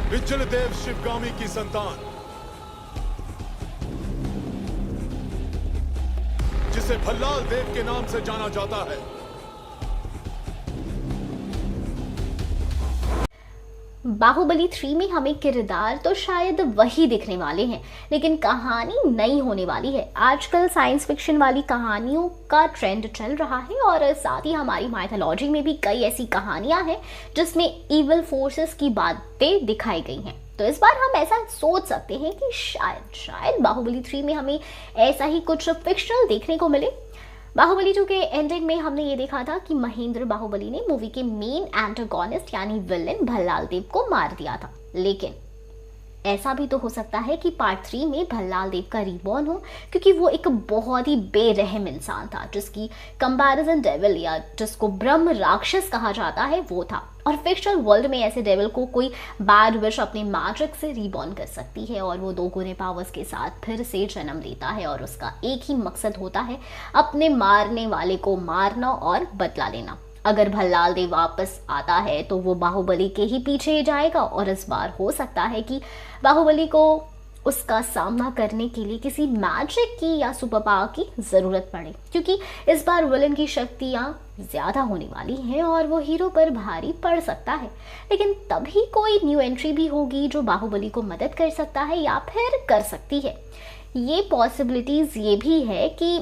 Vigil देव शिवगामी की संतान, जिसे भल्लाल देव के नाम से जाना जाता है। बाहुबली 3 में हमें किरदार तो शायद वही दिखने वाले हैं, लेकिन कहानी नई होने वाली है। आजकल साइंस फिक्शन वाली कहानियों का ट्रेंड चल रहा है और साथ ही हमारी माइथोलॉजी में भी कई ऐसी कहानियां हैं जिसमें इविल फोर्सेस की बातें दिखाई गई हैं। तो इस बार हम ऐसा सोच सकते हैं कि शायद बाहुबली 3 में हमें ऐसा ही कुछ फिक्शनल देखने को मिले। बाहुबली 2 के एंडिंग में हमने ये देखा था कि महेंद्र बाहुबली ने मूवी के मेन एंटागोनिस्ट यानी विलेन भल्लाल देव को मार दिया था, लेकिन ऐसा भी तो हो सकता है कि पार्ट 3 में भल्लाल देव का रिबॉर्न हो, क्योंकि वो एक बहुत ही बेरहम इंसान था जिसकी कंपैरिजन डेविल या जिसको ब्रह्म राक्षस कहा जाता है वो था। और फिक्शनल वर्ल्ड में ऐसे डेविल को कोई बैड विश अपने मैजिक से रिबॉर्न कर सकती है और वो दोगुने पावर्स के साथ फिर से जन्म लेता है और उसका एक ही मकसद होता है अपने मारने वाले को मारना और बदला लेना। अगर भल्लाल देव वापस आता है तो वो बाहुबली के ही पीछे जाएगा और इस बार हो सकता है कि बाहुबली को उसका सामना करने के लिए किसी मैजिक की या सुपर पावर की ज़रूरत पड़े, क्योंकि इस बार विलन की शक्तियाँ ज़्यादा होने वाली हैं और वो हीरो पर भारी पड़ सकता है। लेकिन तभी कोई न्यू एंट्री भी होगी जो बाहुबली को मदद कर सकता है या फिर कर सकती है। ये पॉसिबिलिटीज़ ये भी है कि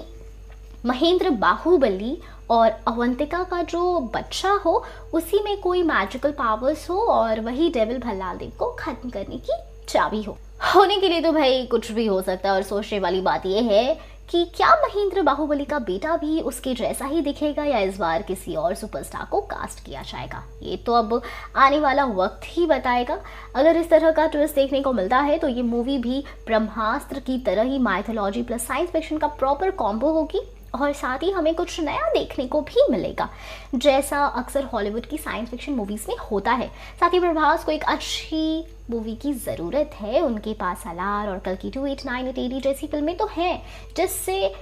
महेंद्र बाहुबली और अवंतिका का जो बच्चा हो उसी में कोई मैजिकल पावर्स हो और वही डेविल भल्लाल देव को खत्म करने की चाबी हो। होने के लिए तो भाई कुछ भी हो सकता है और सोचने वाली बात यह है कि क्या महेंद्र बाहुबली का बेटा भी उसके जैसा ही दिखेगा या इस बार किसी और सुपरस्टार को कास्ट किया जाएगा। ये तो अब आने वाला वक्त ही बताएगा। अगर इस तरह का ट्विस्ट देखने को मिलता है तो ये मूवी भी ब्रह्मास्त्र की तरह ही माइथोलॉजी प्लस साइंस फिक्शन का प्रॉपर कॉम्बो होगी और साथ ही हमें कुछ नया देखने को भी मिलेगा, जैसा अक्सर हॉलीवुड की साइंस फिक्शन मूवीज़ में होता है। साथ ही प्रभास को एक अच्छी मूवी की ज़रूरत है। उनके पास सालार और कल की 2898 880 जैसी फिल्में तो हैं जिससे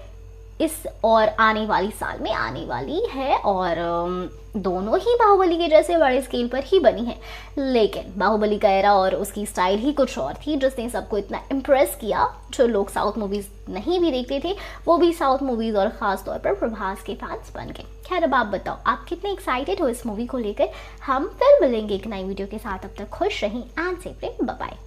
इस और आने वाली साल में आने वाली है और दोनों ही बाहुबली के जैसे बड़े स्केल पर ही बनी है। लेकिन बाहुबली का एरा और उसकी स्टाइल ही कुछ और थी जिसने सबको इतना इम्प्रेस किया। जो लोग साउथ मूवीज़ नहीं भी देखते थे वो भी साउथ मूवीज़ और ख़ास तौर पर प्रभास के फैंस बन गए। खैर अब आप बताओ आप कितने एक्साइटेड हो इस मूवी को लेकर। हम फिर मिलेंगे एक नई वीडियो के साथ। अब तक खुश रहें एंड सेफ रहें। Bye bye.